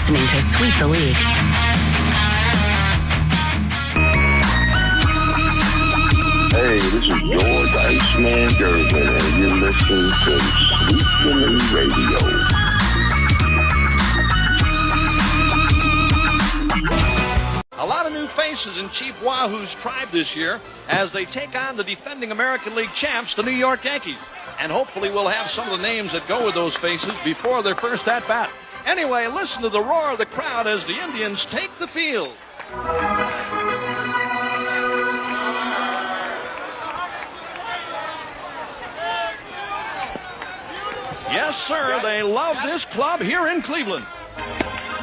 listening to Sweep the League. Hey, this is George Iceman Gervin, and you're listening to Sweep the League Radio. A lot of new faces in Chief Wahoo's tribe this year as they take on the defending American League champs, the New York Yankees. And hopefully we'll have some of the names that go with those faces before their first at-bat. Anyway, listen to the roar of the crowd as the Indians take the field. Yes, sir, they love this club here in Cleveland.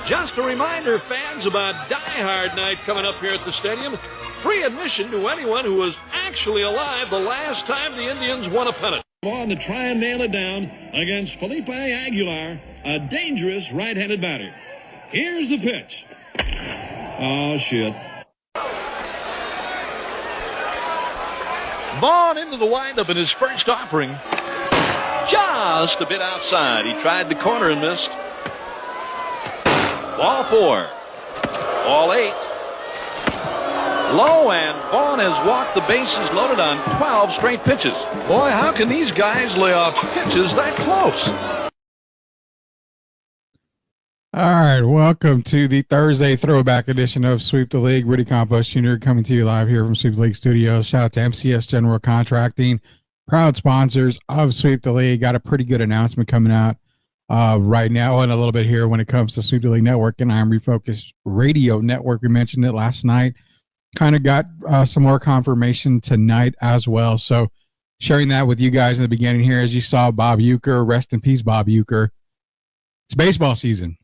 Just a reminder, fans, about Die Hard Night coming up here at the stadium. Free admission to anyone who was actually alive the last time the Indians won a pennant. On to try and nail it down against Felipe Aguilar, a dangerous right-handed batter. Here's the pitch. Oh, shit. Vaughn into the windup in his first offering. Just a bit outside. He tried the corner and missed. Ball 4. Ball 8. Low, and Vaughn has walked the bases loaded on 12 straight pitches. Boy, how can these guys lay off pitches that close? All right, welcome to the Thursday Throwback edition of Sweep the League. Rudy Campos Jr. coming to you live here from Sweep the League Studios. Shout out to MCS General Contracting, proud sponsors of Sweep the League. Got a pretty good announcement coming out right now and a little bit here when it comes to Sweep the League Network and I'm Refocused Radio Network. We mentioned it last night. Kind of got some more confirmation tonight as well. So sharing that with you guys in the beginning here, as you saw Bob Uecker, rest in peace, Bob Uecker. It's baseball season.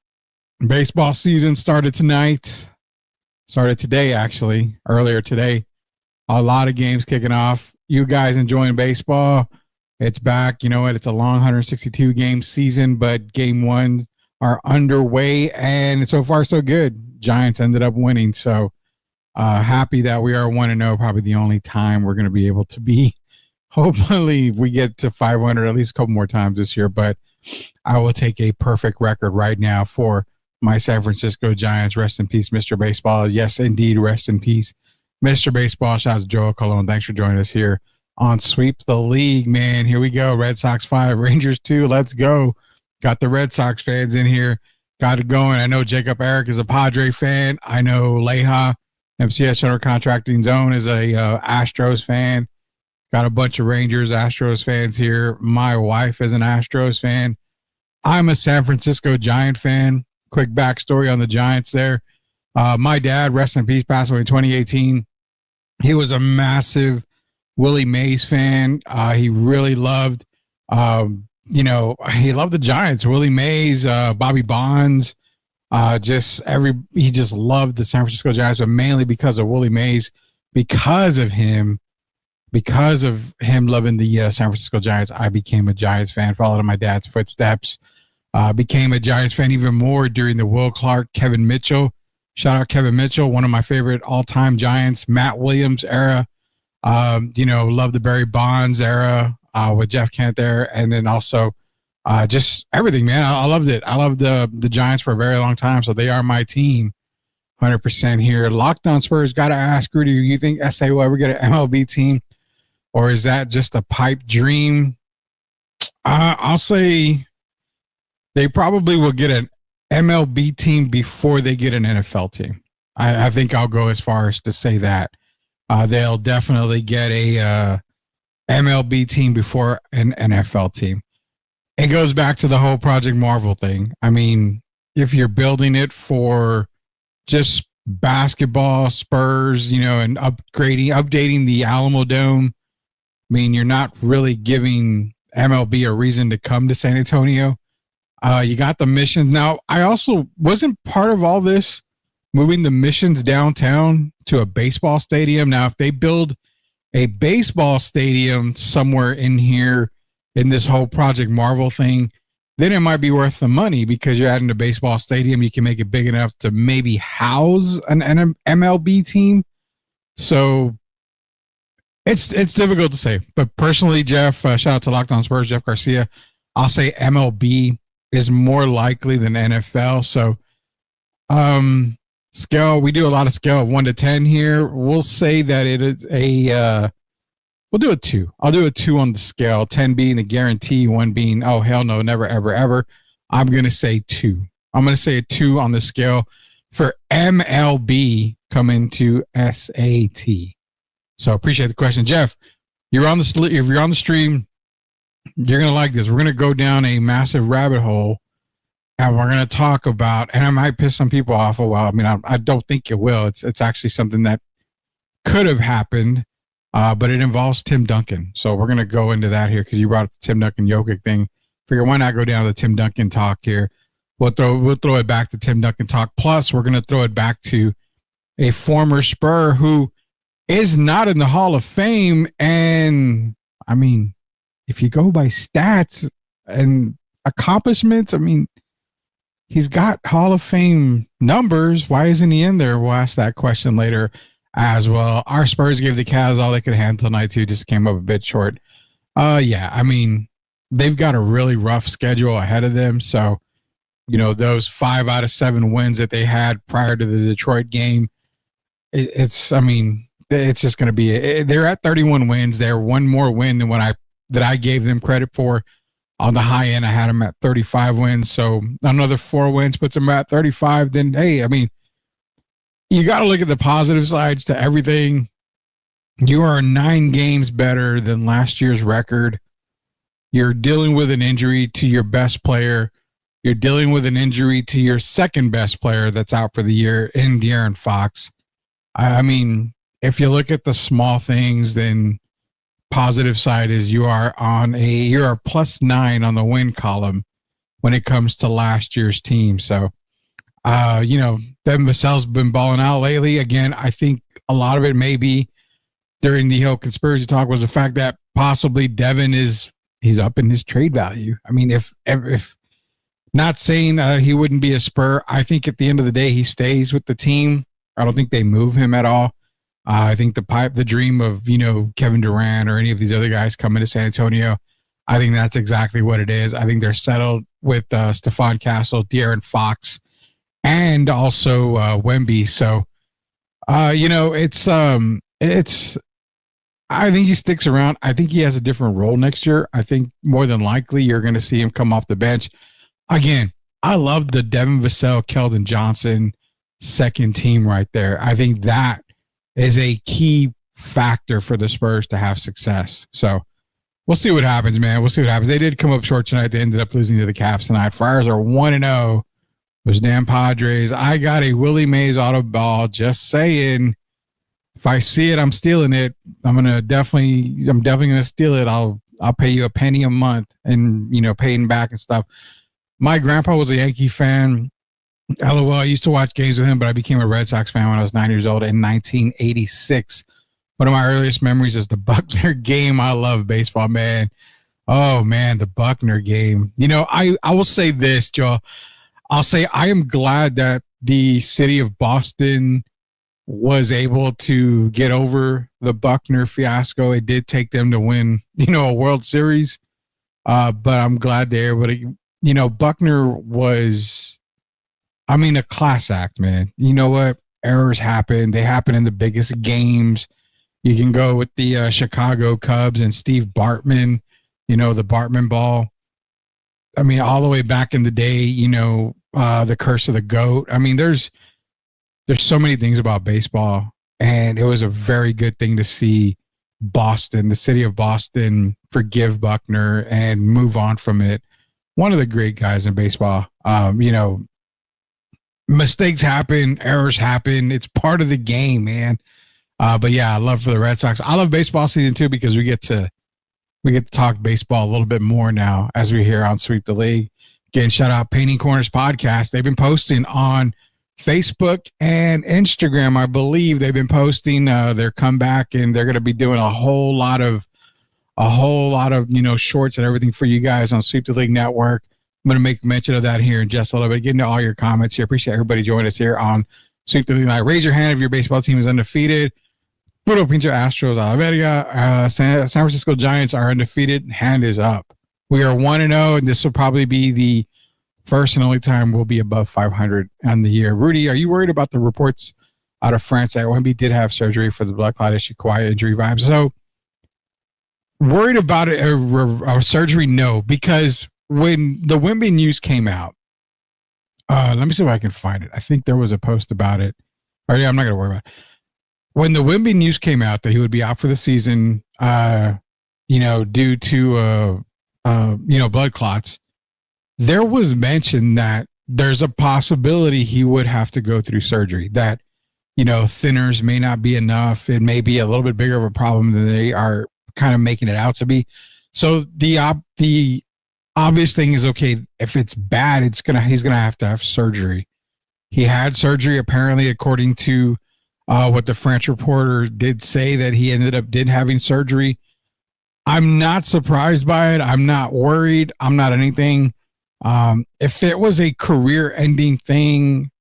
Baseball season started tonight. Started today, actually, earlier today. A lot of games kicking off. You guys enjoying baseball? It's back. You know what? It's a long 162 game season, but game ones are underway, and so far so good. Giants ended up winning, so happy that we are 1-0. Probably the only time we're going to be able to be. Hopefully, we get to 500 at least a couple more times this year. But I will take a perfect record right now for my San Francisco Giants. Rest in peace, Mr. Baseball. Yes, indeed, rest in peace, Mr. Baseball. Shout out to Joel Colon. Thanks for joining us here on Sweep the League, man. Here we go. Red Sox 5, Rangers 2. Let's go. Got the Red Sox fans in here. Got it going. I know Jacob Eric is a Padre fan. I know Leha, MCS General Contracting Zone, is a Astros fan. Got a bunch of Rangers, Astros fans here. My wife is an Astros fan. I'm a San Francisco Giant fan. Quick backstory on the Giants there. My dad, rest in peace, passed away in 2018. He was a massive Willie Mays fan. He really loved, he loved the Giants. Willie Mays, Bobby Bonds, he just loved the San Francisco Giants, but mainly because of Willie Mays, because of him loving the San Francisco Giants. I became a Giants fan, followed in my dad's footsteps. Became a Giants fan even more during the Will Clark, Kevin Mitchell. Shout out Kevin Mitchell, one of my favorite all-time Giants. Matt Williams era. Love the Barry Bonds era with Jeff Kent there. And then also just everything, man. I loved it. I loved the Giants for a very long time, so they are my team 100% here. Locked On Spurs, got to ask, Rudy, you think SA will ever get an MLB team, or is that just a pipe dream? I'll say they probably will get an MLB team before they get an NFL team. I think I'll go as far as to say that. They'll definitely get a MLB team before an NFL team. It goes back to the whole Project Marvel thing. I mean, if you're building it for just basketball, Spurs, and updating the Alamo Dome, I mean, you're not really giving MLB a reason to come to San Antonio. You got the Missions. Now, I also wasn't part of all this, moving the Missions downtown to a baseball stadium. Now, if they build a baseball stadium somewhere in here in this whole Project Marvel thing, then it might be worth the money because you're adding a baseball stadium. You can make it big enough to maybe house an MLB team. So it's difficult to say. But personally, Jeff, shout out to Locked On Spurs, Jeff Garcia, I'll say MLB is more likely than NFL. So Scale. We do a lot of scale of 1 to 10 here. We'll say that it is we'll do a 2. I'll do a 2 on the scale. 10 being a guarantee, 1 being oh hell no, never ever ever. I'm gonna say 2. I'm gonna say a 2 on the scale for MLB coming to SAT. So appreciate the question, Jeff. If you're on the stream, you're gonna like this. We're gonna go down a massive rabbit hole, and we're gonna talk about. And I might piss some people off a while. I mean, I don't think it will. It's actually something that could have happened, but it involves Tim Duncan. So we're gonna go into that here because you brought up the Tim Duncan Jokic thing. Figure why not go down to the Tim Duncan talk here. We'll throw it back to Tim Duncan talk. Plus, we're gonna throw it back to a former Spur who is not in the Hall of Fame. And I mean, if you go by stats and accomplishments, I mean, he's got Hall of Fame numbers. Why isn't he in there? We'll ask that question later as well. Our Spurs gave the Cavs all they could handle tonight too. Just came up a bit short. Yeah, I mean, they've got a really rough schedule ahead of them. So, you know, those 5 out of 7 wins that they had prior to the Detroit game, it's just going to be. They're at 31 wins. They're one more win than that I gave them credit for. On the high end, I had them at 35 wins. So another 4 wins puts them at 35. Then, hey, I mean, you got to look at the positive sides to everything. You are 9 games better than last year's record. You're dealing with an injury to your best player. You're dealing with an injury to your second best player that's out for the year in De'Aaron Fox. I mean, if you look at the small things, then positive side is you're a +9 on the win column when it comes to last year's team. So, you know, Devin Vassell's been balling out lately. Again, I think a lot of it may be during the whole conspiracy talk was the fact that possibly Devin he's up in his trade value. I mean, if not saying he wouldn't be a Spur, I think at the end of the day, he stays with the team. I don't think they move him at all. I think the dream of, you know, Kevin Durant or any of these other guys coming to San Antonio, I think that's exactly what it is. I think they're settled with Stephon Castle, De'Aaron Fox, and also Wemby. So, you know, I think he sticks around. I think he has a different role next year. I think more than likely you're going to see him come off the bench. Again, I love the Devin Vassell, Keldon Johnson second team right there. I think that is a key factor for the Spurs to have success. So we'll see what happens, man. We'll see what happens. They did come up short tonight. They ended up losing to the Cavs tonight. Friars are 1-0. Those damn Padres. I got a Willie Mays auto ball. Just saying. If I see it, I'm stealing it. I'm definitely gonna steal it. I'll pay you a penny a month and, you know, paying back and stuff. My grandpa was a Yankee fan. LOL, I used to watch games with him, but I became a Red Sox fan when I was 9 years old in 1986. One of my earliest memories is the Buckner game. I love baseball, man. Oh, man, the Buckner game. You know, I will say this, Joe. I'll say I am glad that the city of Boston was able to get over the Buckner fiasco. It did take them to win, you know, a World Series. But I'm glad they're able to, you know, Buckner was, I mean, a class act, man. You know what? Errors happen. They happen in the biggest games. You can go with the Chicago Cubs and Steve Bartman, you know, the Bartman ball. I mean, all the way back in the day, you know, the curse of the GOAT. I mean, there's so many things about baseball, and it was a very good thing to see Boston, the city of Boston, forgive Buckner and move on from it. One of the great guys in baseball. You know, mistakes happen, errors happen. It's part of the game, man. But yeah, I love for the Red Sox. I love baseball season too because we get to talk baseball a little bit more now as we're here on Sweep the League. Again, shout out Painting Corners Podcast. They've been posting on Facebook and Instagram. I believe they've been posting their comeback, and they're going to be doing a whole lot of, you know, shorts and everything for you guys on Sweep the League Network. I'm going to make mention of that here in just a little bit. Get into all your comments here. Appreciate everybody joining us here on Sweep the League Night. Raise your hand if your baseball team is undefeated. Puerto Pinto Astros, Averia, San Francisco Giants are undefeated. Hand is up. We are 1-0, and this will probably be the first and only time we'll be above 500 on the year. Rudy, are you worried about the reports out of France that Wemby did have surgery for the blood clot issue, quiet injury vibes? So worried about it, a surgery? No, because when the Wemby news came out, let me see if I can find it. I think there was a post about it. Or yeah, I'm not going to worry about it. When the Wemby news came out that he would be out for the season, due to, blood clots, there was mention that there's a possibility he would have to go through surgery, that, thinners may not be enough. It may be a little bit bigger of a problem than they are kind of making it out to be. So the obvious thing is, okay, if it's bad, he's going to have surgery. He had surgery, apparently, according to what the French reporter did say, that he ended up having surgery. I'm not surprised by it. I'm not worried. I'm not anything. If it was a career-ending thing,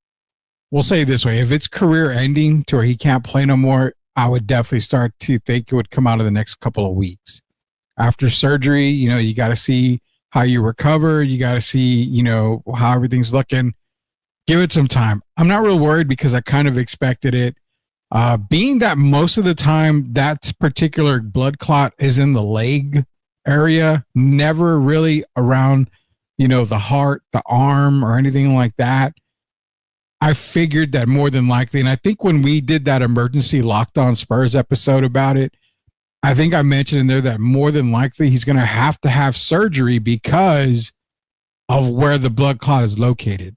we'll say it this way. If it's career-ending to where he can't play no more, I would definitely start to think it would come out of the next couple of weeks. After surgery, you got to see how you recover. You got to see, how everything's looking. Give it some time. I'm not real worried because I kind of expected it. Being that most of the time that particular blood clot is in the leg area, never really around, the heart, the arm, or anything like that. I figured that more than likely, and I think when we did that emergency Locked On Spurs episode about it, I think I mentioned in there that more than likely he's going to have surgery because of where the blood clot is located.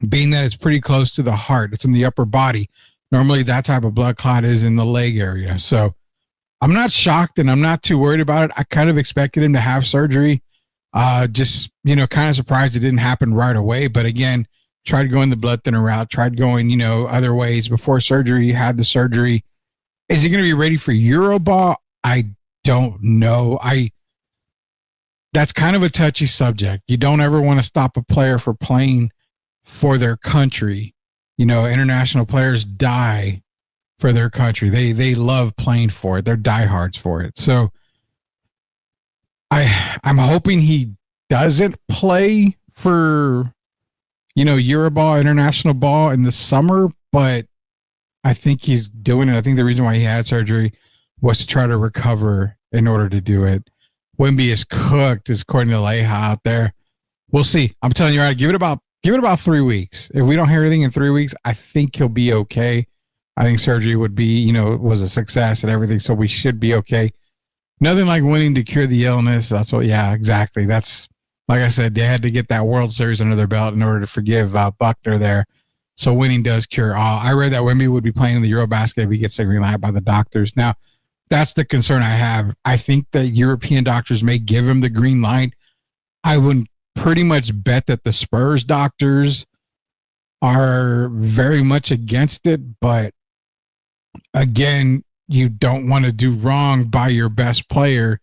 Being that it's pretty close to the heart, it's in the upper body. Normally that type of blood clot is in the leg area. So I'm not shocked and I'm not too worried about it. I kind of expected him to have surgery. Just, kind of surprised it didn't happen right away. But again, tried going the blood thinner route, tried going, other ways before surgery, had the surgery. Is he going to be ready for Euroball? I don't know. That's kind of a touchy subject. You don't ever want to stop a player for playing for their country. International players die for their country. They love playing for it. They're diehards for it. So I'm hoping he doesn't play for, Euroball, international ball in the summer, but I think he's doing it. I think the reason why he had surgery was to try to recover in order to do it. Wemby is cooked, is according to Leha out there. We'll see. I'm telling you, right, give it about 3 weeks. If we don't hear anything in 3 weeks, I think he'll be okay. I think surgery would be, was a success and everything, so we should be okay. Nothing like winning to cure the illness. That's what, yeah, exactly. That's, like I said, they had to get that World Series under their belt in order to forgive Buckner there. So winning does cure all. I read that Wemby would be playing in the Eurobasket if he gets a green light by the doctors. Now, that's the concern I have. I think that European doctors may give him the green light. I would pretty much bet that the Spurs doctors are very much against it. But again, you don't want to do wrong by your best player.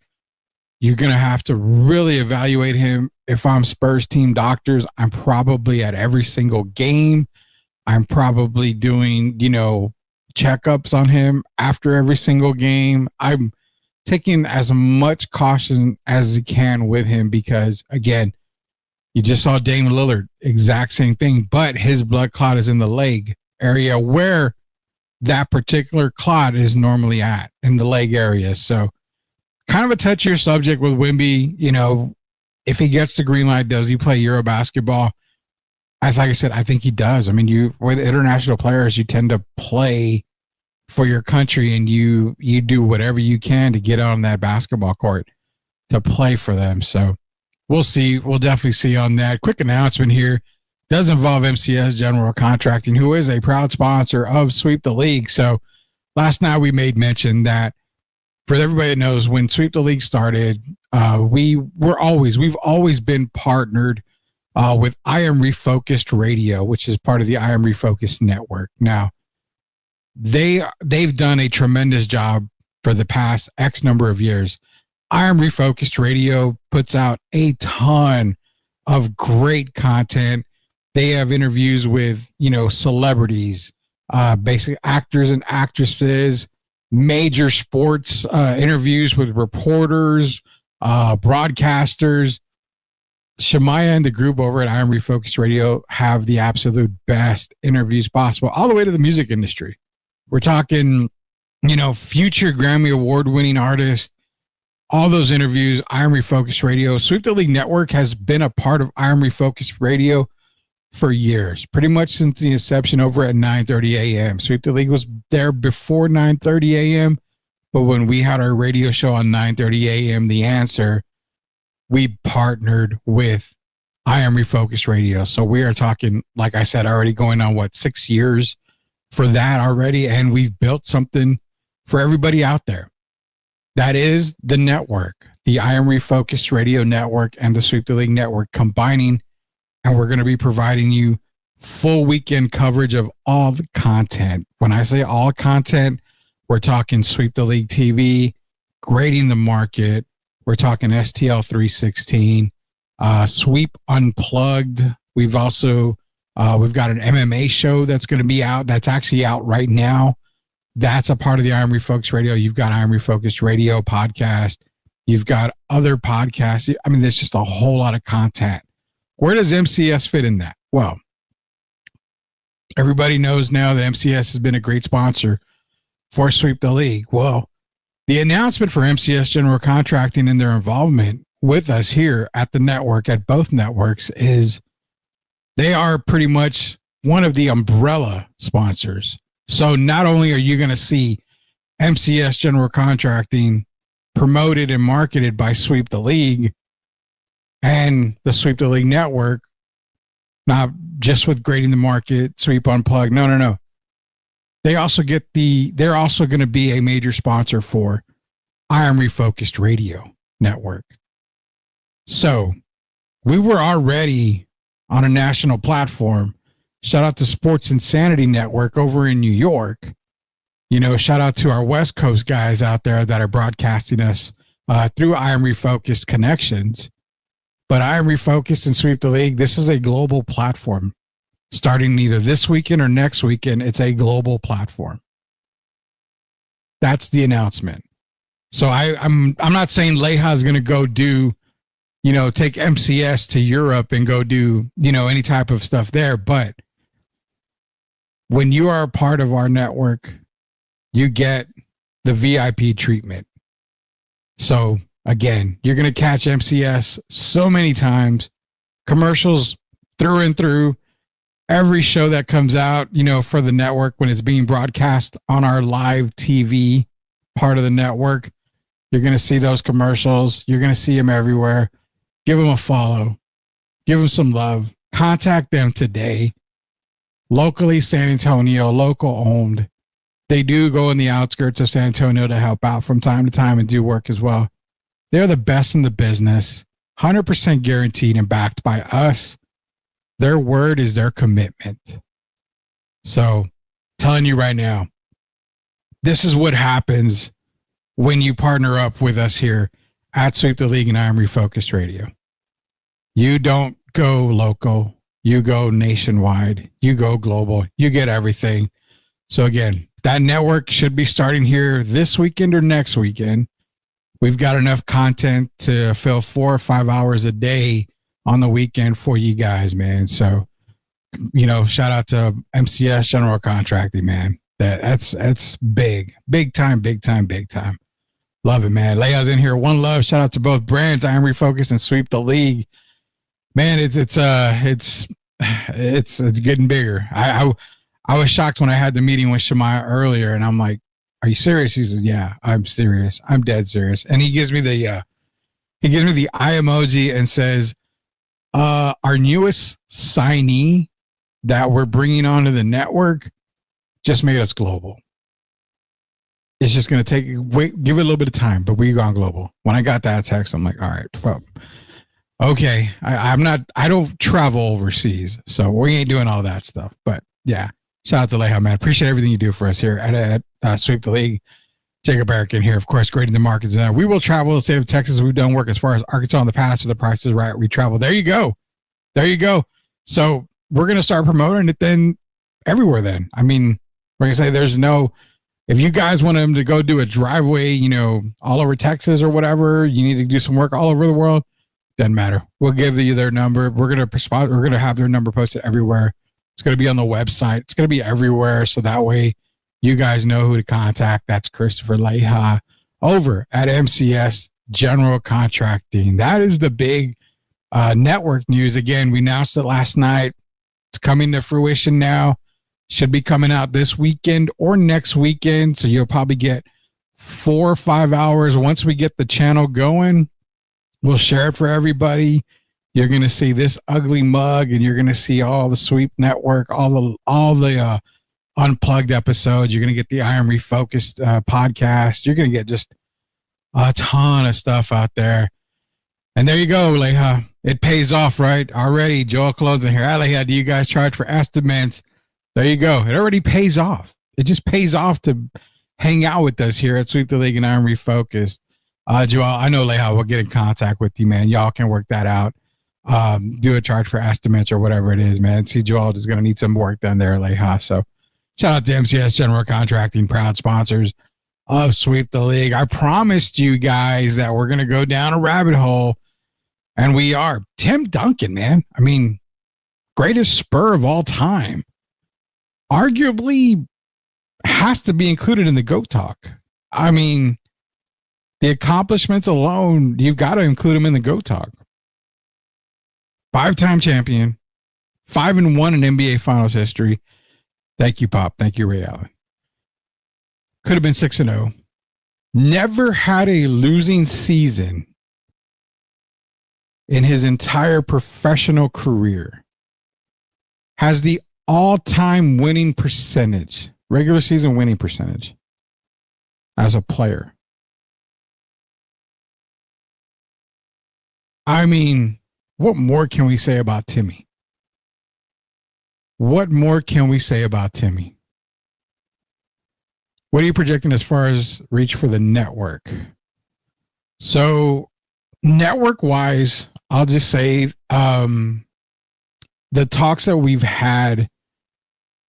You're going to have to really evaluate him. If I'm Spurs team doctors, I'm probably at every single game. I'm probably doing, checkups on him after every single game. I'm taking as much caution as you can with him because, again, you just saw Dame Lillard, exact same thing, but his blood clot is in the leg area where that particular clot is normally at, in the leg area. So kind of a touchier subject with Wemby. If he gets the green light, does he play Euro basketball? Like I said, I think he does. I mean, with international players, you tend to play for your country and you do whatever you can to get on that basketball court to play for them. So we'll see. We'll definitely see on that. Quick announcement here. Does involve MCS General Contracting, who is a proud sponsor of Sweep the League. So last night we made mention that, for everybody that knows, when Sweep the League started, we've always been partnered with I Am Refocused Radio, which is part of the I Am Refocused network. Now, they've done a tremendous job for the past X number of years. I Am Refocused Radio puts out a ton of great content. They have interviews with, celebrities, basically actors and actresses, major sports interviews with reporters, broadcasters. Shemaya and the group over at I Am Refocused Radio have the absolute best interviews possible, all the way to the music industry. We're talking, future Grammy Award winning artists, all those interviews. I Am Refocused Radio. Sweep the League Network has been a part of I Am Refocused Radio for years, pretty much since the inception over at 9:30 a.m. Sweep the League was there before 9:30 a.m., but when we had our radio show on 9:30 a.m., The Answer, we partnered with I Am Refocused Radio. So we are talking, like I said, already going on 6 years for that already, and we've built something for everybody out there. That is the network, the I Am Refocused Radio Network and the Sweep the League Network combining, and we're going to be providing you full weekend coverage of all the content. When I say all content, we're talking Sweep the League TV, Grading the Market. We're talking STL 316, Sweep Unplugged. We've also we've got an MMA show that's going to be out. That's actually out right now. That's a part of the I Am Refocused Radio. You've got I Am Refocused Radio podcast. You've got other podcasts. I mean, there's just a whole lot of content. Where does MCS fit in that? Well, everybody knows now that MCS has been a great sponsor for Sweep the League. Well, the announcement for MCS General Contracting and their involvement with us here at the network, at both networks, is they are pretty much one of the umbrella sponsors. So not only are you going to see MCS General Contracting promoted and marketed by Sweep the League and the Sweep the League Network, not just with Grading the Market, Sweep Unplugged. No. They're also going to be a major sponsor for I Am Refocused Radio Network. So we were already on a national platform. Shout out to Sports Insanity Network over in New York. Shout out to our West Coast guys out there that are broadcasting us through I Am Refocused connections. But I Am Refocused and Sweep the League, this is a global platform. Starting either this weekend or next weekend, it's a global platform. That's the announcement. So I'm not saying Leja is going to go do, take MCS to Europe and go do, any type of stuff there. But when you are a part of our network, you get the VIP treatment. So again, you're going to catch MCS so many times, commercials through and through. Every show that comes out, for the network, when it's being broadcast on our live TV part of the network, you're going to see those commercials. You're going to see them everywhere. Give them a follow. Give them some love. Contact them today. Locally, San Antonio, local owned. They do go in the outskirts of San Antonio to help out from time to time and do work as well. They're the best in the business, 100% guaranteed and backed by us. Their word is their commitment. So, telling you right now, this is what happens when you partner up with us here at Sweep the League and I Am Refocused Radio. You don't go local. You go nationwide. You go global. You get everything. So again, that network should be starting here this weekend or next weekend. We've got enough content to fill 4 or 5 hours a day on the weekend for you guys, man. So, shout out to MCS General Contracting, man. That's big time. Love it, man. Leja's in here. One love. Shout out to both brands, I Am Refocused and Sweep the League. Man, it's getting bigger. I was shocked when I had the meeting with Shemaya earlier, and I'm like, "Are you serious?" He says, "Yeah, I'm serious. I'm dead serious." And he gives me the eye emoji and says, "Our newest signee that we're bringing onto the network just made us global. It's just going to give it a little bit of time, but we've gone global." When I got that text, I'm like, all right, well, okay. I don't travel overseas, so we ain't doing all that stuff. But yeah, shout out to Leja, man. Appreciate everything you do for us here at Sweep the League. Jacob Eric in here, of course, Grading the Markets. We will travel the state of Texas. We've done work as far as Arkansas in the past. For the Price is Right, we travel. There you go. So we're going to start promoting it then everywhere then. I mean, like I say, if you guys want them to go do a driveway, all over Texas or whatever, you need to do some work all over the world, Doesn't matter. We'll give you their number. We're gonna have their number posted everywhere. It's gonna be on the website. It's gonna be everywhere, so that way you guys know who to contact. That's Christopher Leha over at MCS General Contracting. That is the big network news. Again, we announced it last night. It's coming to fruition now. Should be coming out this weekend or next weekend. So you'll probably get 4 or 5 hours once we get the channel going. We'll share it for everybody. You're going to see this ugly mug, and you're going to see all the Sweep Network, all the unplugged episodes. You're going to get the I Am Refocused podcast. You're going to get just a ton of stuff out there. And there you go, Leha. It pays off, right? Already, Joel Clothes in here. Leha, do you guys charge for estimates? There you go. It already pays off. It just pays off to hang out with us here at Sweep the League and I Am Refocused. Joel, I know Leha will get in contact with you, man. Y'all can work that out. Do a charge for estimates or whatever it is, man. See, Joel is going to need some work done there, Leha. So shout out to MCS General Contracting, proud sponsors of Sweep the League. I promised you guys that we're going to go down a rabbit hole, and we are. Tim Duncan, man. I mean, greatest Spur of all time. Arguably has to be included in the GOAT talk. I mean, the accomplishments alone, you've got to include him in the GOAT talk. 5-time champion, 5-1 in NBA Finals history. Thank you, Pop. Thank you, Ray Allen. Could have been 6-0. Never had a losing season in his entire professional career. Has the all-time winning percentage, regular season winning percentage, as a player. I mean, what more can we say about Timmy? What more can we say about Timmy? What are you projecting as far as reach for the network? So, network-wise, I'll just say the talks that we've had,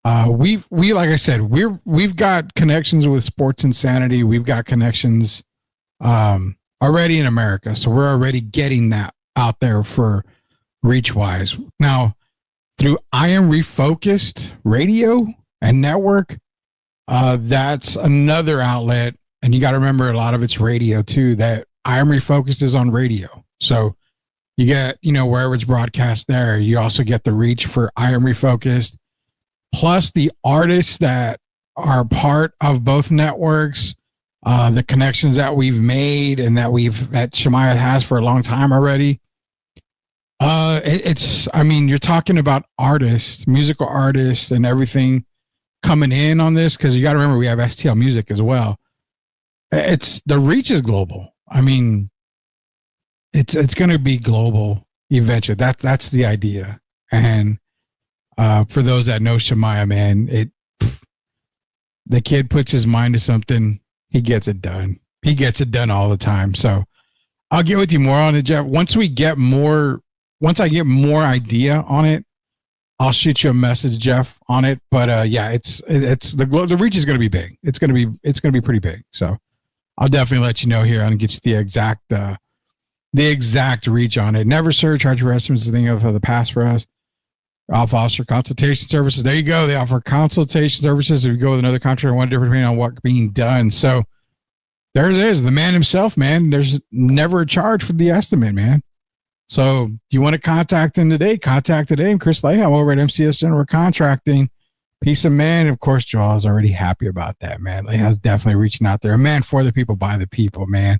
we like I said, we've got connections with Sports Insanity. We've got connections already in America, so we're already getting that out there for reach-wise. Now, through I Am Refocused radio and network, that's another outlet, and you got to remember a lot of it's radio too. That I Am Refocused is on radio, so you get, wherever it's broadcast there. You also get the reach for I Am Refocused, plus the artists that are part of both networks, the connections that we've made and that Shemaya has for a long time already. You're talking about artists, musical artists, and everything coming in on this, because you got to remember we have STL Music as well. The reach is global. I mean, it's going to be global eventually. That's the idea. And for those that know Shemaya, man, the kid puts his mind to something, he gets it done. He gets it done all the time. So I'll get with you more on it, Jeff. Once I get more idea on it, I'll shoot you a message, Jeff, on it. But yeah, it's the reach is going to be big. It's going to be pretty big. So I'll definitely let you know here and get you the exact reach on it. Never surcharge for estimates, thing of the past for us. Offer consultation services. There you go. They offer consultation services. If you go with another contractor, one different depending on what's being done. So there it is. The man himself, man. There's never a charge for the estimate, man. So you want to contact him today? Contact today. Chris Leha over at MCS General Contracting. Piece of man. Of course, Joel is already happy about that, man. Leha's definitely reaching out there. A man for the people, by the people, man.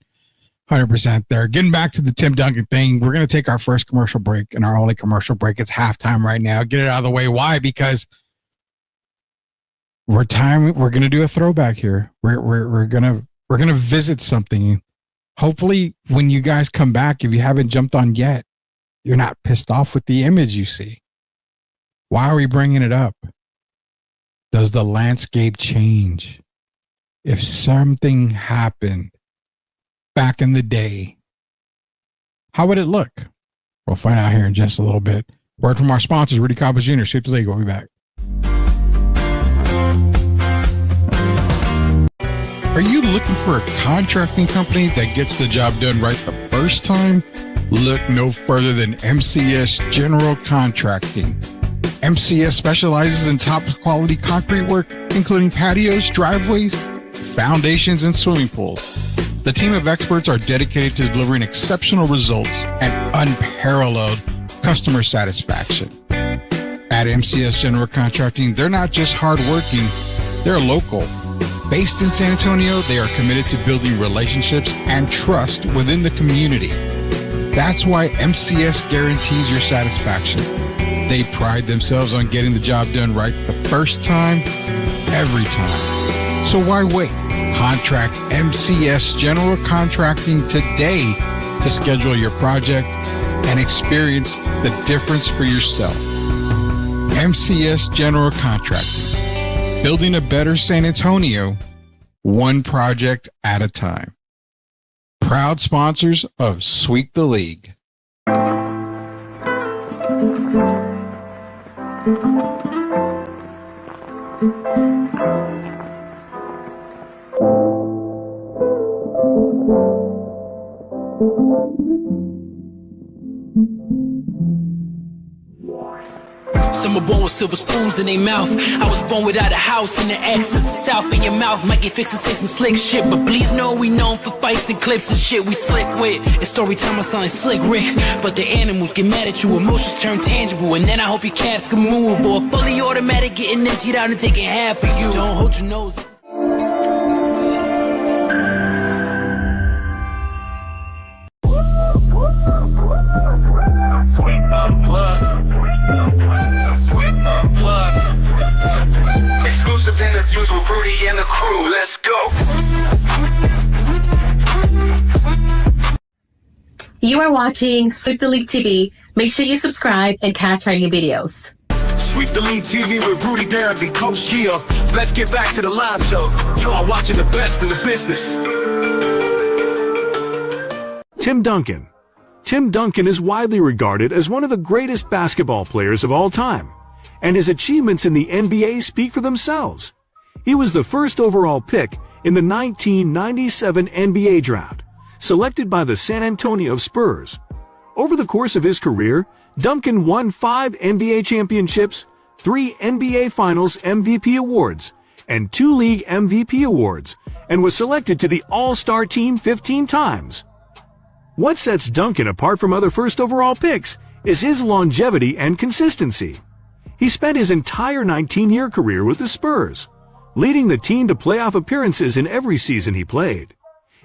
100% there. Getting back to the Tim Duncan thing, we're going to take our first commercial break, and our only commercial break. It's halftime right now. Get it out of the way. Why? Because we're going to do a throwback here. We're going to visit something. Hopefully, when you guys come back, if you haven't jumped on yet, you're not pissed off with the image you see. Why are we bringing it up? Does the landscape change? If something happened back in the day, how would it look? We'll find out here in just a little bit. Word from our sponsors, Rudy Campos Jr., Sweep the League. We'll be back. Are you looking for a contracting company that gets the job done right the first time? Look no further than MCS General Contracting. MCS specializes in top quality concrete work, including patios, driveways, foundations, and swimming pools. The team of experts are dedicated to delivering exceptional results and unparalleled customer satisfaction. At MCS General Contracting, they're not just hardworking, they're local. Based in San Antonio, they are committed to building relationships and trust within the community. That's why MCS guarantees your satisfaction. They pride themselves on getting the job done right the first time, every time. So why wait? Contract MCS General Contracting today to schedule your project and experience the difference for yourself. MCS General Contracting. Building a better San Antonio, one project at a time. Proud sponsors of Sweep the League. Some are born with silver spoons in their mouth. I was born without a house in the access of south. In your mouth might get fixed and say some slick shit, but please know we known for fights and clips and shit we slick with. It's story time, I sound like Slick Rick, but the animals get mad at you, emotions turn tangible, and then I hope your calves can move, or fully automatic getting emptied out and taking half of you. Don't hold your nose. Exclusive interviews with Rudy and the crew. Let's go. You are watching Sweep the League TV. Make sure you subscribe and catch our new videos. Sweep the League TV with Rudy Derrick and Coach Gia. Let's get back to the live show. You are watching the best in the business. Tim Duncan. Tim Duncan is widely regarded as one of the greatest basketball players of all time, and his achievements in the NBA speak for themselves. He was the first overall pick in the 1997 NBA draft, selected by the San Antonio Spurs. Over the course of his career, Duncan won 5 NBA championships, 3 NBA Finals MVP awards, and 2 league MVP awards, and was selected to the All-Star team 15 times. What sets Duncan apart from other first overall picks is his longevity and consistency. He spent his entire 19-year career with the Spurs, leading the team to playoff appearances in every season he played.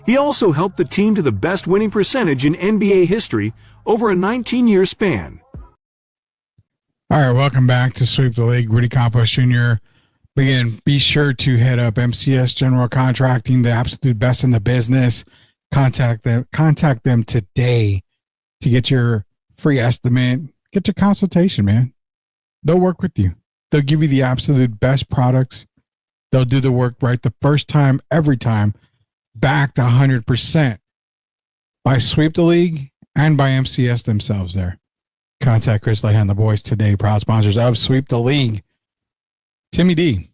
He also helped the team to the best winning percentage in NBA history over a 19-year span. All right, welcome back to Sweep the League. Rudy Campos Jr. Again, be sure to hit up MCS General Contracting, the absolute best in the business. Contact them today to get your free estimate, get your consultation, man. They'll work with you. They'll give you the absolute best products. They'll do the work right the first time, every time, backed 100% by Sweep the League and by MCS themselves there. Contact Chris Lehan and the boys today, proud sponsors of Sweep the League. Timmy D,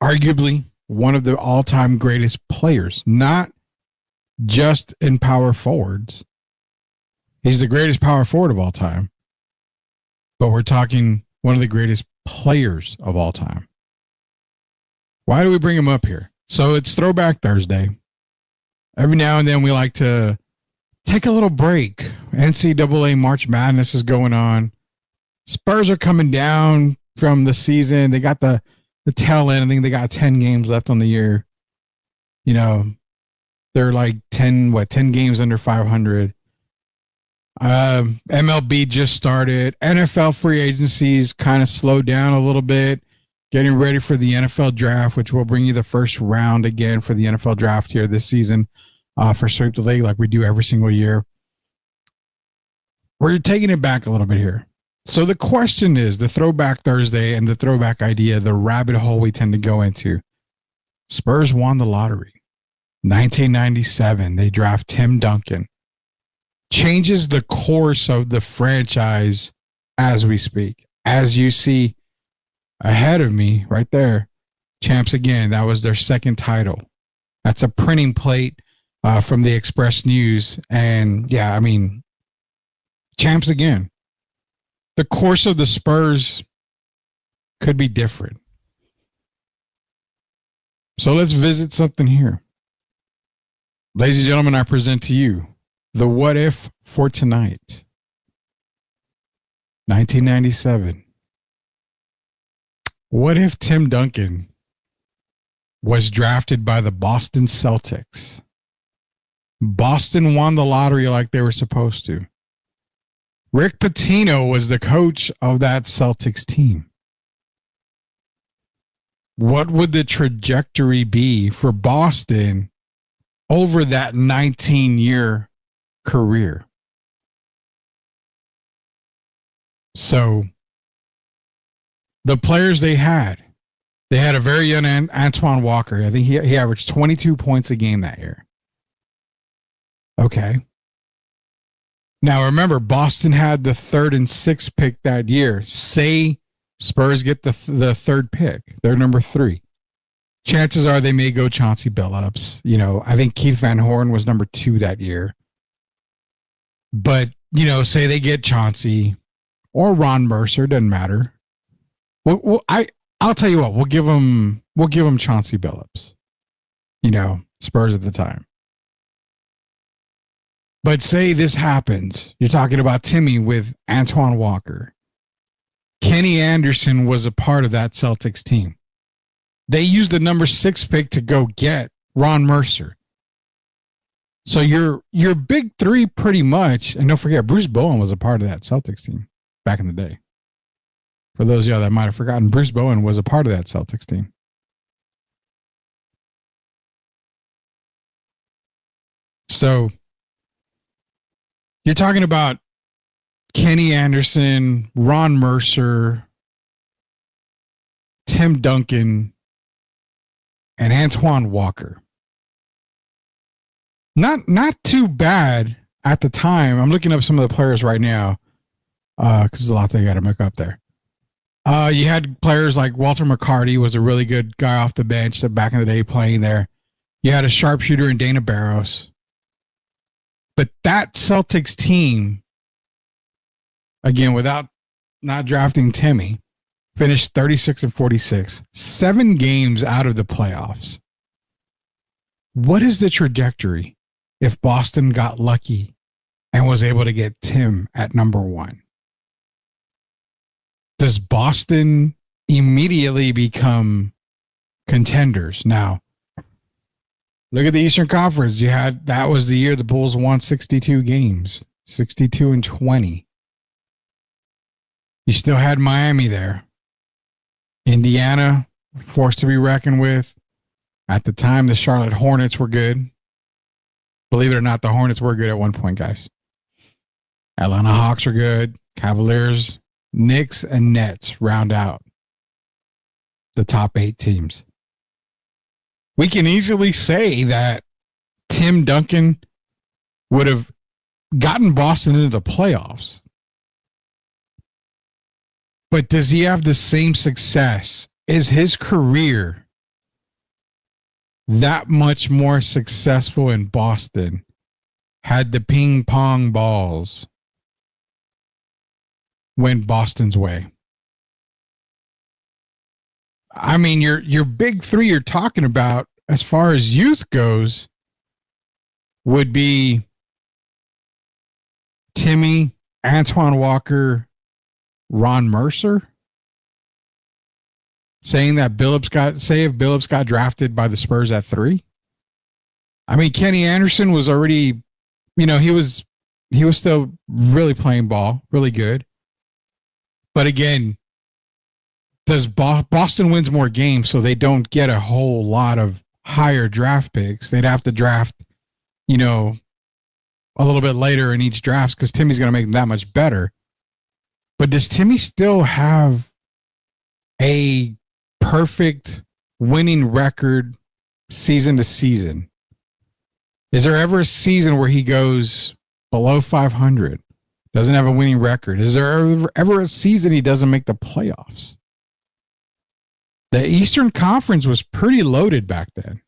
arguably one of the all-time greatest players, not just in power forwards. He's the greatest power forward of all time, but we're talking one of the greatest players of all time. Why do we bring him up here? So it's Throwback Thursday. Every now and then we like to take a little break. NCAA March Madness is going on. Spurs are coming down from the season. They got the tail end. I think they got 10 games left on the year. They're like 10 games under 500. MLB just started. NFL free agencies kind of slowed down a little bit. Getting ready for the NFL draft, which will bring you the first round again for the NFL draft here this season for Sweep the League like we do every single year. We're taking it back a little bit here. So the question is, the Throwback Thursday and the throwback idea, the rabbit hole we tend to go into. Spurs won the lottery. 1997, they draft Tim Duncan. Changes the course of the franchise as we speak. As you see ahead of me right there, champs again, that was their second title. That's a printing plate from the Express News. And yeah, I mean, champs again. The course of the Spurs could be different. So let's visit something here. Ladies and gentlemen, I present to you the what if for tonight. 1997. What if Tim Duncan was drafted by the Boston Celtics? Boston won the lottery like they were supposed to. Rick Pitino was the coach of that Celtics team. What would the trajectory be for Boston over that 19-year career? So, the players they had a very young Antoine Walker. I think he averaged 22 points a game that year. Okay. Now, remember, Boston had the 3rd and 6th pick that year. Say Spurs get the 3rd pick. They're number 3. Chances are they may go Chauncey Billups. You know, I think Keith Van Horn was number 2 that year. But, you know, say they get Chauncey or Ron Mercer, doesn't matter. Well, I'll tell you what, we'll give them Chauncey Billups. You know, Spurs at the time. But say this happens. You're talking about Timmy with Antoine Walker. Kenny Anderson was a part of that Celtics team. They used the number 6 pick to go get Ron Mercer. So your big 3 pretty much, and don't forget, Bruce Bowen was a part of that Celtics team back in the day. For those of y'all that might have forgotten, Bruce Bowen was a part of that Celtics team. So you're talking about Kenny Anderson, Ron Mercer, Tim Duncan, and Antoine Walker. Not too bad at the time. I'm looking up some of the players right now because there's a lot they got to make up there. You had players like Walter McCarty was a really good guy off the bench that back in the day playing there. You had a sharpshooter in Dana Barros. But that Celtics team, again, without not drafting Timmy, finished 36-46, 7 games out of the playoffs. What is the trajectory if Boston got lucky and was able to get Tim at number 1? Does Boston immediately become contenders? Now, look at the Eastern Conference. That was the year the Bulls won 62 games, 62-20. You still had Miami there. Indiana, forced to be reckoned with. At the time, the Charlotte Hornets were good. Believe it or not, the Hornets were good at one point, guys. Atlanta Hawks are good. Cavaliers, Knicks, and Nets round out the top 8 teams. We can easily say that Tim Duncan would have gotten Boston into the playoffs. But does he have the same success? Is his career that much more successful in Boston had the ping pong balls went Boston's way? I mean, your big 3 you're talking about as far as youth goes would be Timmy, Antoine Walker, Ron Mercer. Saying that if Billups got drafted by the Spurs at 3. I mean, Kenny Anderson was already, you know, he was still really playing ball, really good. But again, does Boston wins more games, so they don't get a whole lot of higher draft picks. They'd have to draft, you know, a little bit later in each draft because Timmy's going to make them that much better. But does Timmy still have a perfect winning record season to season? Is there ever a season where he goes below 500, doesn't have a winning record? Is there ever a season he doesn't make the playoffs? The Eastern Conference was pretty loaded back then.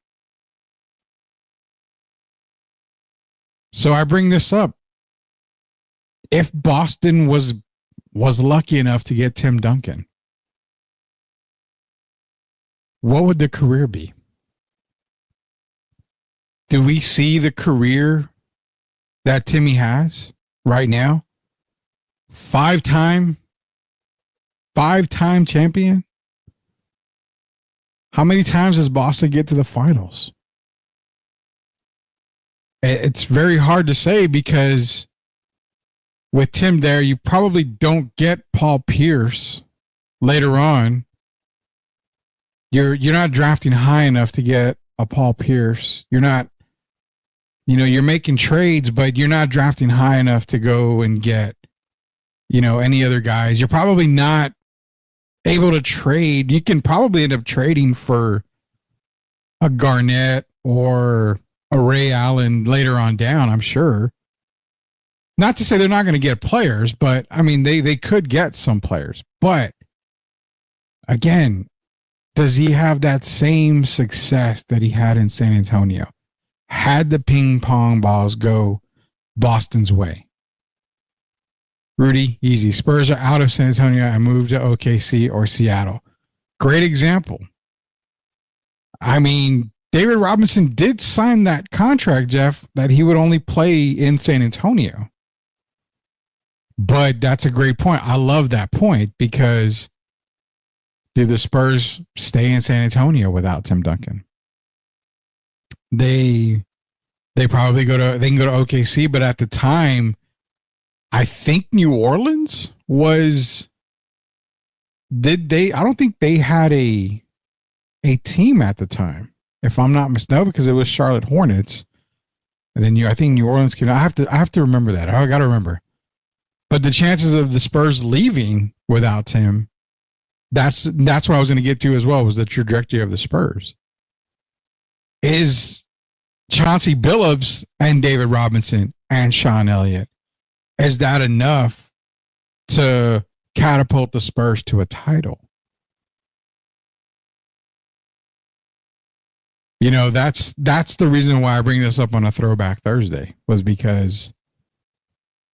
So I bring this up. If Boston was lucky enough to get Tim Duncan, what would the career be? Do we see the career that Timmy has right now? Five-time champion? How many times does Boston get to the finals? It's very hard to say because with Tim there, you probably don't get Paul Pierce later on. You're not drafting high enough to get a Paul Pierce. You're not, you're making trades, but you're not drafting high enough to go and get, any other guys. You're probably not able to trade. You can probably end up trading for a Garnett or a Ray Allen later on down, I'm sure. Not to say they're not going to get players, but I mean, they could get some players. But again, does he have that same success that he had in San Antonio? Had the ping pong balls go Boston's way? Rudy, easy. Spurs are out of San Antonio and moved to OKC or Seattle. Great example. I mean, David Robinson did sign that contract, Jeff, that he would only play in San Antonio. But that's a great point. I love that point because do the Spurs stay in San Antonio without Tim Duncan? They probably can go to OKC, but at the time, I think New Orleans I don't think they had a team at the time, if I'm not mistaken, because it was Charlotte Hornets. And then I think New Orleans I have to remember that. I got to remember. But the chances of the Spurs leaving without Tim, that's what I was going to get to as well, was the trajectory of the Spurs. Is Chauncey Billups and David Robinson and Sean Elliott, is that enough to catapult the Spurs to a title? That's the reason why I bring this up on a Throwback Thursday, was because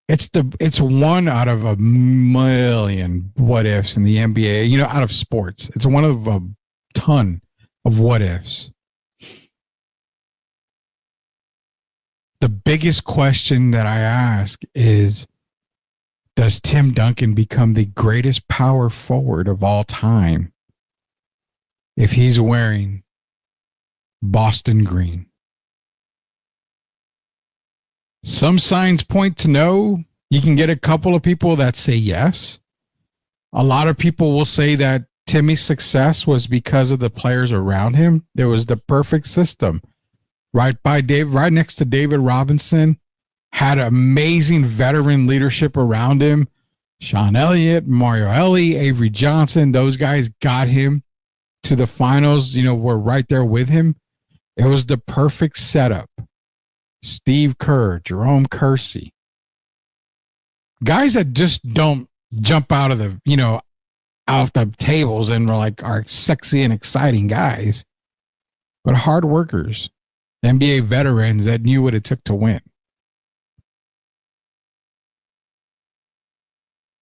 it's one out of a million what ifs in the NBA, out of sports. It's one of a ton of what ifs. The biggest question that I ask is, does Tim Duncan become the greatest power forward of all time if he's wearing Boston green? Some signs point to no. You can get a couple of people that say yes. A lot of people will say that Timmy's success was because of the players around him. There was the perfect system. Right next to David Robinson, had amazing veteran leadership around him. Sean Elliott, Mario Elie, Avery Johnson, those guys got him to the finals, were right there with him. It was the perfect setup. Steve Kerr, Jerome Kersey. Guys that just don't jump out of the, off the tables and are sexy and exciting guys, but hard workers. NBA veterans that knew what it took to win.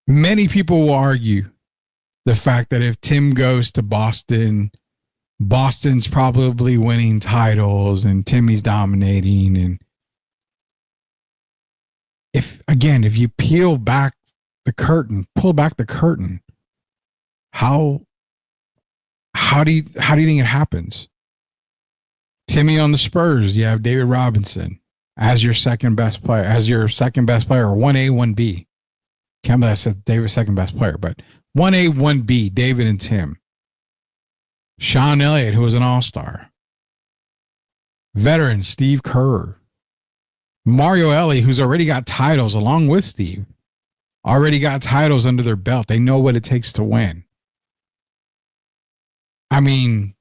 Many people will argue the fact that if Tim goes to Boston, Boston's probably winning titles and Timmy's dominating. And if you pull back the curtain, how do you think it happens? Timmy on the Spurs, you have David Robinson as your second best player, or 1A, 1B. Can't believe I said David's second best player, but 1A, 1B, David and Tim. Sean Elliott, who was an all-star. Veteran Steve Kerr. Mario Elie, who's already got titles along with Steve. Already got titles under their belt. They know what it takes to win. I mean,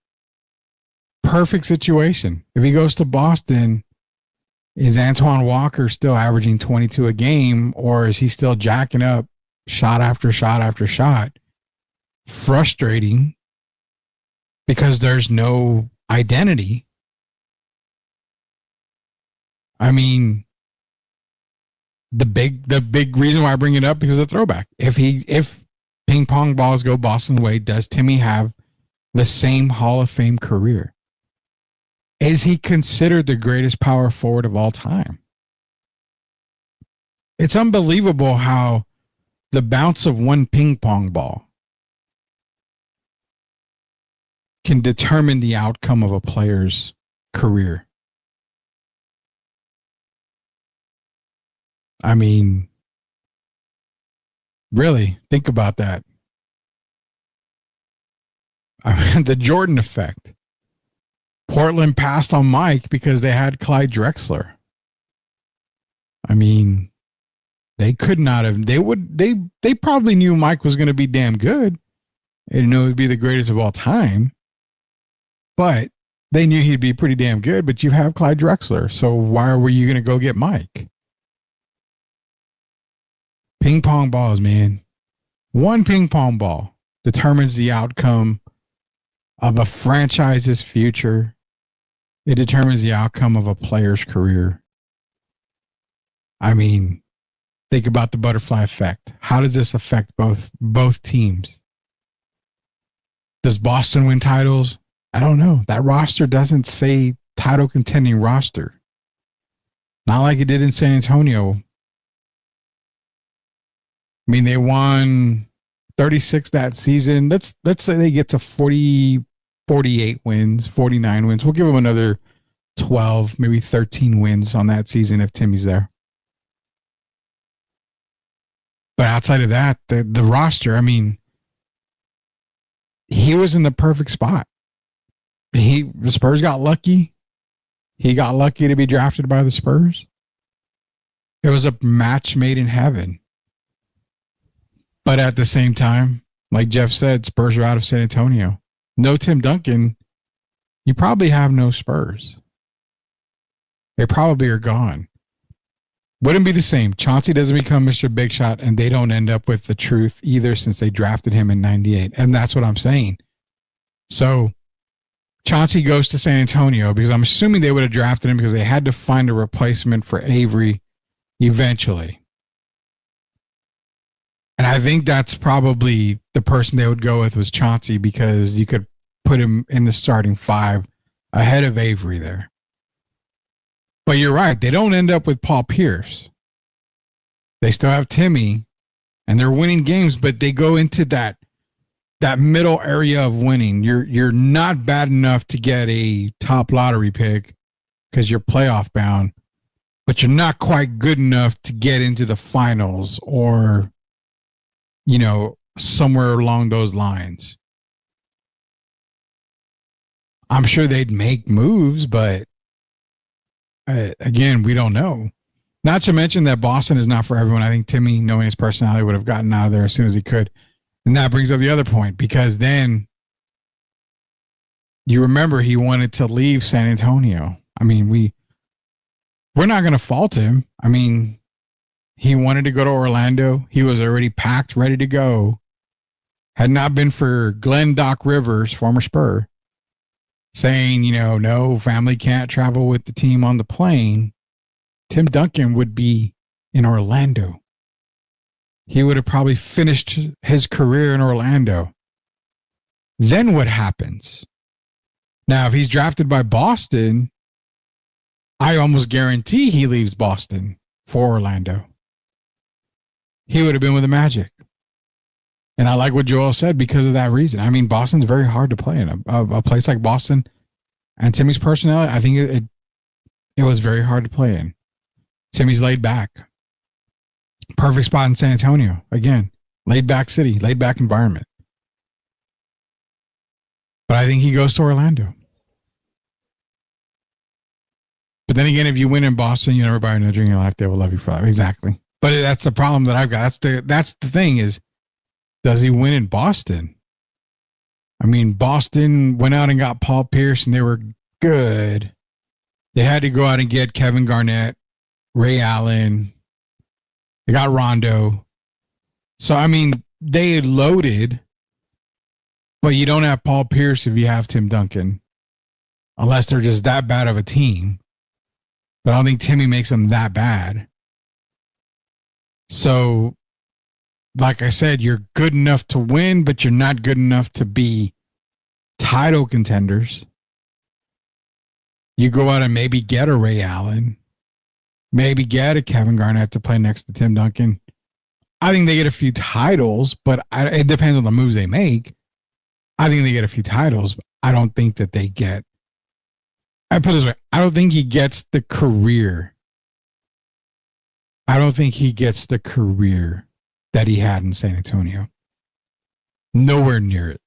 perfect situation. If he goes to Boston, is Antoine Walker still averaging 22 a game, or is he still jacking up shot after shot after shot? Frustrating because there's no identity. I mean, the big reason why I bring it up because of Throwback. If ping pong balls go Boston way, does Timmy have the same Hall of Fame career? Is he considered the greatest power forward of all time? It's unbelievable how the bounce of one ping pong ball can determine the outcome of a player's career. I mean, really, think about that. I mean, the Jordan effect. Portland passed on Mike because they had Clyde Drexler. I mean, they could not have. They probably knew Mike was going to be damn good. They didn't know he would be the greatest of all time. But they knew he'd be pretty damn good. But you have Clyde Drexler. So why were you going to go get Mike? Ping pong balls, man. One ping pong ball determines the outcome of a franchise's future. It determines the outcome of a player's career. I mean, think about the butterfly effect. How does this affect both teams? Does Boston win titles? I don't know. That roster doesn't say title contending roster. Not like it did in San Antonio. I mean, they won 36 that season. Let's say they get to 48 wins, 49 wins. We'll give them another 12, maybe 13 wins on that season if Timmy's there. But outside of that, the roster, I mean, he was in the perfect spot. The Spurs got lucky. He got lucky to be drafted by the Spurs. It was a match made in heaven. But at the same time, like Jeff said, Spurs are out of San Antonio. No Tim Duncan, you probably have no Spurs. They probably are gone. Wouldn't be the same. Chauncey doesn't become Mr. Big Shot, and they don't end up with the truth either since they drafted him in 98. And that's what I'm saying. So Chauncey goes to San Antonio because I'm assuming they would have drafted him because they had to find a replacement for Avery eventually. And I think that's probably the person they would go with was Chauncey because you could put him in the starting five ahead of Avery there. But you're right. They don't end up with Paul Pierce. They still have Timmy and they're winning games, but they go into that middle area of winning. You're not bad enough to get a top lottery pick because you're playoff bound, but you're not quite good enough to get into the finals or, you know, somewhere along those lines. I'm sure they'd make moves, but again, we don't know. Not to mention that Boston is not for everyone. I think Timmy, knowing his personality, would have gotten out of there as soon as he could. And that brings up the other point, because then you remember he wanted to leave San Antonio. I mean, we're not going to fault him. I mean, he wanted to go to Orlando. He was already packed, ready to go. Had not been for Glenn Doc Rivers, former Spur, saying, you know, no, family can't travel with the team on the plane, Tim Duncan would be in Orlando. He would have probably finished his career in Orlando. Then what happens? Now, if he's drafted by Boston, I almost guarantee he leaves Boston for Orlando. He would have been with the Magic. And I like what Joel said because of that reason. I mean, Boston's very hard to play in. A place like Boston and Timmy's personality, I think it was very hard to play in. Timmy's laid back. Perfect spot in San Antonio. Again, laid back city, laid back environment. But I think he goes to Orlando. But then again, if you win in Boston, you know, everybody knows during your life they will love you for life. Exactly. But that's the problem that I've got. That's the thing is, does he win in Boston? I mean, Boston went out and got Paul Pierce, and they were good. They had to go out and get Kevin Garnett, Ray Allen. They got Rondo. So, I mean, they loaded, but you don't have Paul Pierce if you have Tim Duncan, unless they're just that bad of a team. But I don't think Timmy makes them that bad. So, like I said, you're good enough to win, but you're not good enough to be title contenders. You go out and maybe get a Ray Allen, maybe get a Kevin Garnett to play next to Tim Duncan. I think they get a few titles, but it depends on the moves they make. I think they get a few titles, but I don't think that they get. I put it this way: I don't think he gets the career. I don't think he gets the career that he had in San Antonio. Nowhere near it.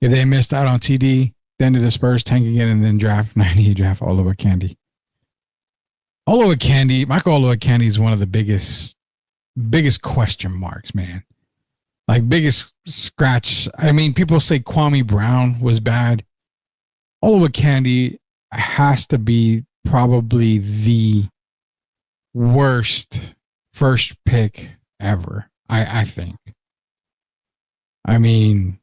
If they missed out on TD, then the Spurs tank again and then draft Olowokandi. Michael Olowokandi is one of the biggest question marks, man. Like biggest scratch. I mean, people say Kwame Brown was bad. Olowokandi has to be probably the worst first pick ever, I think. I mean,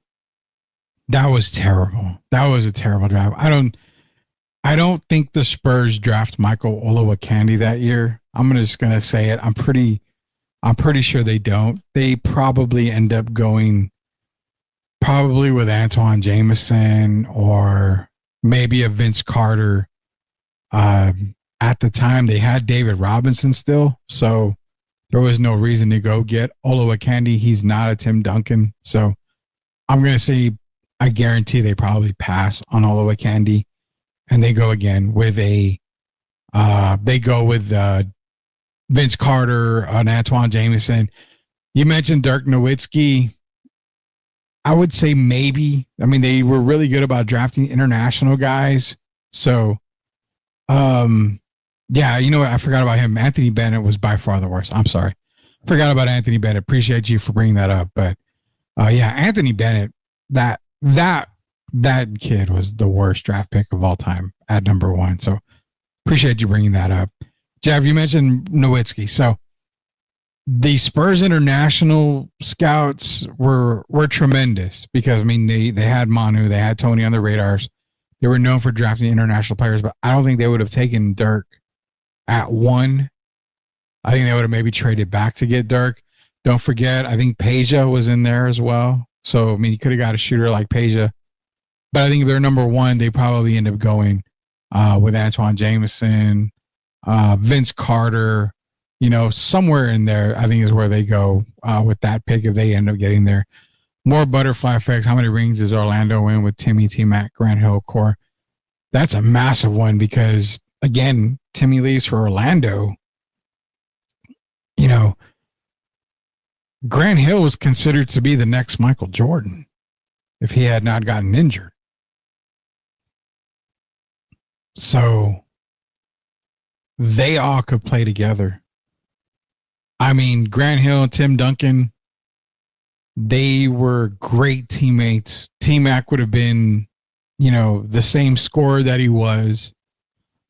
that was terrible. That was a terrible draft. I don't think the Spurs draft Michael Olowokandi that year. I'm just gonna say it. I'm pretty sure they don't. They probably end up going with Antoine Jameson or maybe a Vince Carter. At the time, they had David Robinson still, so there was no reason to go get Olowokandi. He's not a Tim Duncan, so I'm gonna say I guarantee they probably pass on Olowokandi, and they go again with Vince Carter and Antoine Jameson. You mentioned Dirk Nowitzki. I would say maybe. I mean, they were really good about drafting international guys. So, yeah, you know what? I forgot about him. Anthony Bennett was by far the worst. I'm sorry. Forgot about Anthony Bennett. Appreciate you for bringing that up. But, yeah, Anthony Bennett, that kid was the worst draft pick of all time at number 1. So, appreciate you bringing that up. Jeff, you mentioned Nowitzki. So the Spurs international scouts were tremendous because, I mean, they had Manu, they had Tony on the radars. They were known for drafting international players, but I don't think they would have taken Dirk at 1. I think they would have maybe traded back to get Dirk. Don't forget, I think Peja was in there as well. So, I mean, you could have got a shooter like Peja. But I think if they're number 1, they probably end up going with Antoine Jameson, Vince Carter, you know, somewhere in there, I think is where they go with that pick if they end up getting there. More butterfly effects. How many rings does Orlando win with Timmy, T-Mac, Grant Hill, Core? That's a massive one because, again, Timmy leaves for Orlando. You know, Grant Hill was considered to be the next Michael Jordan if he had not gotten injured. So they all could play together. I mean, Grant Hill and Tim Duncan, they were great teammates. T-Mac would have been, you know, the same scorer that he was.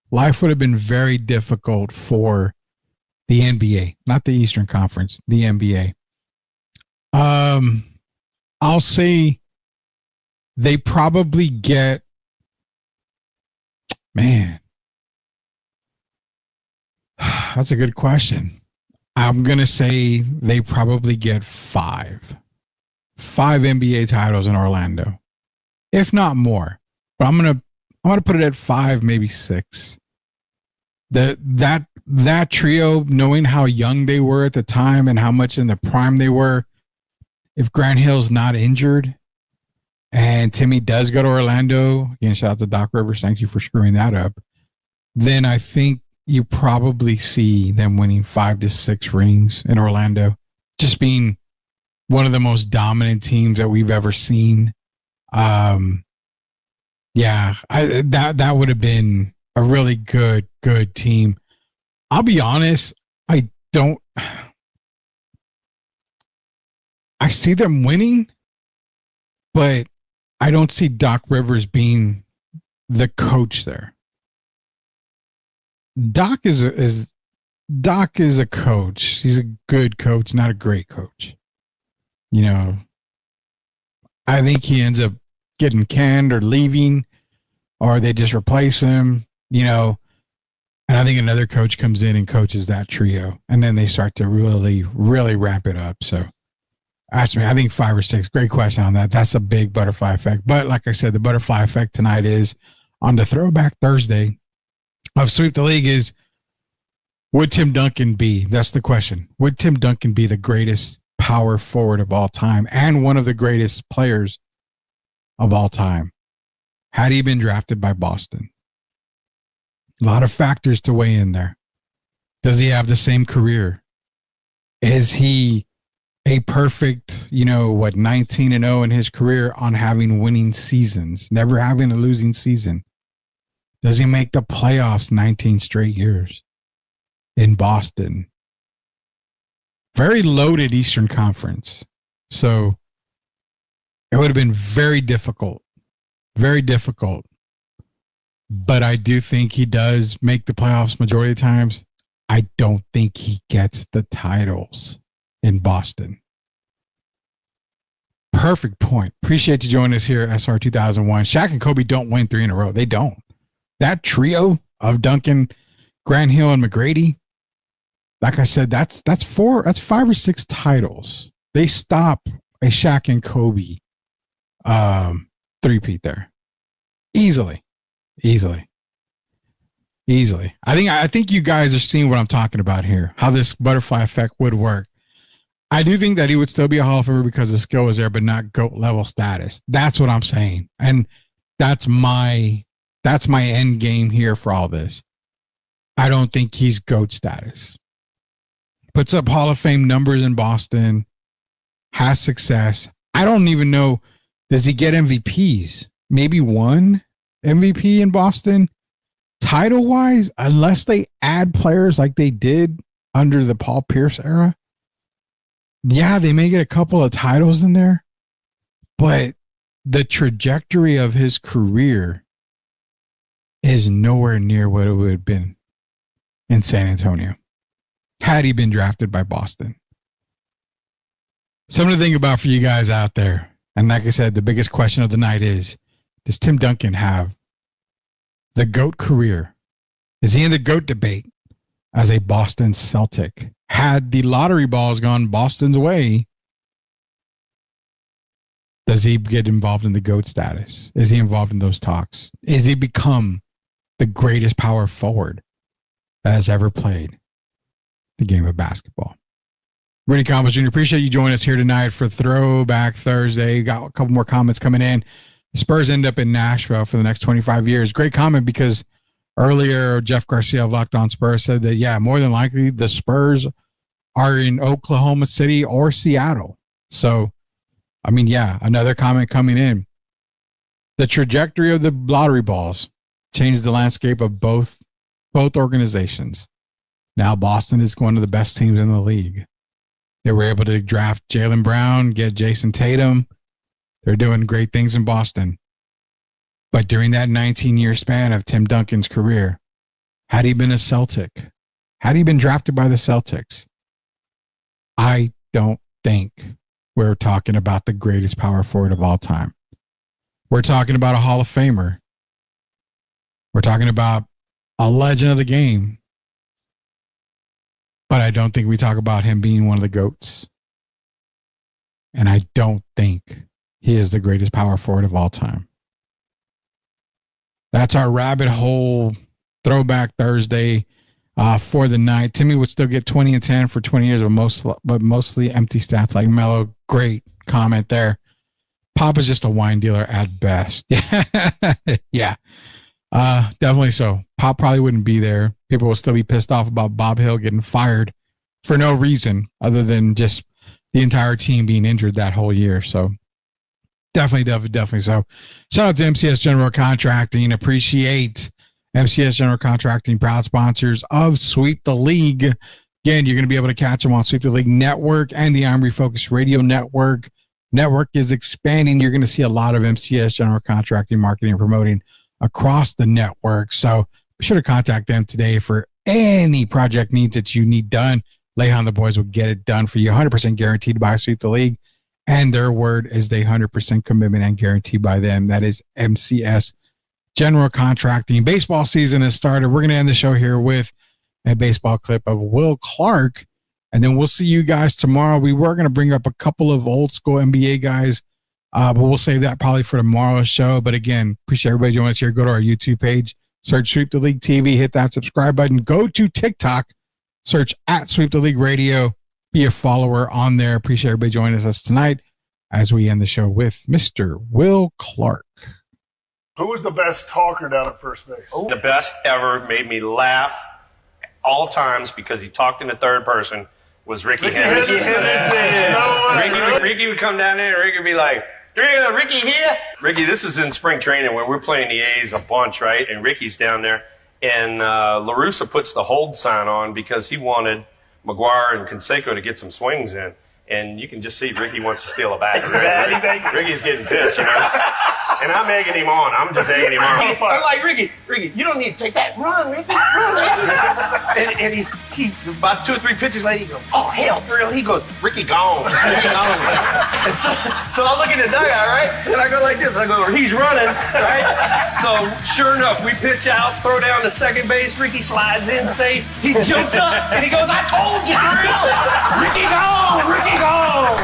Life would have been very difficult for the NBA, not the Eastern Conference, the NBA. I'll say they probably get, man, that's a good question. I'm going to say they probably get 5 NBA titles in Orlando, if not more. But I'm going to put it at 5, maybe 6. That trio, knowing how young they were at the time and how much in the prime they were, if Grant Hill's not injured and Timmy does go to Orlando, again, shout out to Doc Rivers, thank you for screwing that up, then I think you probably see them winning 5 to 6 rings in Orlando, just being one of the most dominant teams that we've ever seen. Yeah, that would have been a really good team. I'll be honest, I see them winning, but I don't see Doc Rivers being the coach there. Doc is a coach. He's a good coach, not a great coach. You know, I think he ends up getting canned or leaving, or they just replace him. You know, And I think another coach comes in and coaches that trio, and then they start to really, really ramp it up. So ask me, I think 5 or 6. Great question on that. That's a big butterfly effect. But like I said, the butterfly effect tonight is on the Throwback Thursday of Sweep the League is, would Tim Duncan be? That's the question. Would Tim Duncan be the greatest power forward of all time and one of the greatest players of all time had he been drafted by Boston? A lot of factors to weigh in there. Does he have the same career? Is he a perfect, 19-0 in his career on having winning seasons, never having a losing season? Does he make the playoffs 19 straight years in Boston? Very loaded Eastern Conference. So it would have been very difficult. Very difficult. But I do think he does make the playoffs majority of the times. I don't think he gets the titles in Boston. Perfect point. Appreciate you joining us here at SR 2001. Shaq and Kobe don't win 3 in a row. They don't. That trio of Duncan, Grant Hill, and McGrady, like I said, that's 5 or 6 titles. They stop a Shaq and Kobe three-peat there. Easily. I think you guys are seeing what I'm talking about here, how this butterfly effect would work. I do think that he would still be a Hall of Famer because the skill was there, but not GOAT level status. That's what I'm saying. And that's my end game here for all this. I don't think he's GOAT status. Puts up Hall of Fame numbers in Boston, has success. I don't even know, does he get MVPs? Maybe one MVP in Boston? Title-wise, unless they add players like they did under the Paul Pierce era, yeah, they may get a couple of titles in there, but the trajectory of his career is nowhere near what it would have been in San Antonio had he been drafted by Boston. Something to think about for you guys out there. And like I said, the biggest question of the night is, does Tim Duncan have the GOAT career? Is he in the GOAT debate as a Boston Celtic? Had the lottery balls gone Boston's way, does he get involved in the GOAT status? Is he involved in those talks? Is he become the greatest power forward that has ever played the game of basketball? Rudy Campos Jr., appreciate you joining us here tonight for Throwback Thursday. Got a couple more comments coming in. The Spurs end up in Nashville for the next 25 years. Great comment, because earlier Jeff Garcia of Locked On Spurs said that, yeah, more than likely the Spurs are in Oklahoma City or Seattle. So, I mean, yeah, another comment coming in. The trajectory of the lottery balls changed the landscape of both organizations. Now Boston is one of the best teams in the league. They were able to draft Jaylen Brown, get Jason Tatum. They're doing great things in Boston. But during that 19-year span of Tim Duncan's career, had he been a Celtic, had he been drafted by the Celtics, I don't think we're talking about the greatest power forward of all time. We're talking about a Hall of Famer. We're talking about a legend of the game. But I don't think we talk about him being one of the GOATs. And I don't think he is the greatest power forward of all time. That's our rabbit hole Throwback Thursday for the night. Timmy would still get 20 and 10 for 20 years, but mostly empty stats like Melo. Great comment there. Papa's just a wine dealer at best. Yeah. Definitely so. Pop probably wouldn't be there. People will still be pissed off about Bob Hill getting fired for no reason other than just the entire team being injured that whole year. So definitely so. Shout out to MCS General Contracting. Appreciate MCS General Contracting, proud sponsors of Sweep the League. Again, you're going to be able to catch them on Sweep the League Network and the I'm Refocused Radio Network. Network is expanding. You're going to see a lot of MCS General Contracting, marketing, and promoting across the network. So be sure to contact them today for any project needs that you need done. Leha and the boys will get it done for you. 100% guaranteed by Sweep the League. And their word is the 100% commitment and guarantee by them. That is MCS General Contracting. Baseball season has started. We're going to end the show here with a baseball clip of Will Clark, and then we'll see you guys tomorrow. We were going to bring up a couple of old school NBA guys, but we'll save that probably for tomorrow's show. But again, appreciate everybody joining us here. Go to our YouTube page, search Sweep the League TV, hit that subscribe button. Go to TikTok, search at Sweep the League Radio. Be a follower on there. Appreciate everybody joining us tonight as we end the show with Mr. Will Clark. Who was the best talker down at first base? The best ever, made me laugh all times because he talked in the third person, was Ricky Henderson. Ricky would come down there and Ricky would be like, Ricky here? Ricky, this is in spring training when we're playing the A's a bunch, right? And Ricky's down there. And La Russa puts the hold sign on because he wanted McGuire and Canseco to get some swings in. And you can just see Ricky wants to steal a bat. Ricky's getting pissed, you know. And I'm egging him on. I'm just egging him on. I'm like, Ricky, you don't need to take that. Run, Ricky. Run. And he about 2 or 3 pitches later, he goes, oh, hell, thrill. He goes, Ricky gone. Ricky gone. And so I look in the dugout, right? And I go like this. I go, he's running, right? So sure enough, we pitch out, throw down to second base. Ricky slides in safe. He jumps up and he goes, I told you, thrill. Ricky gone. Ricky gone.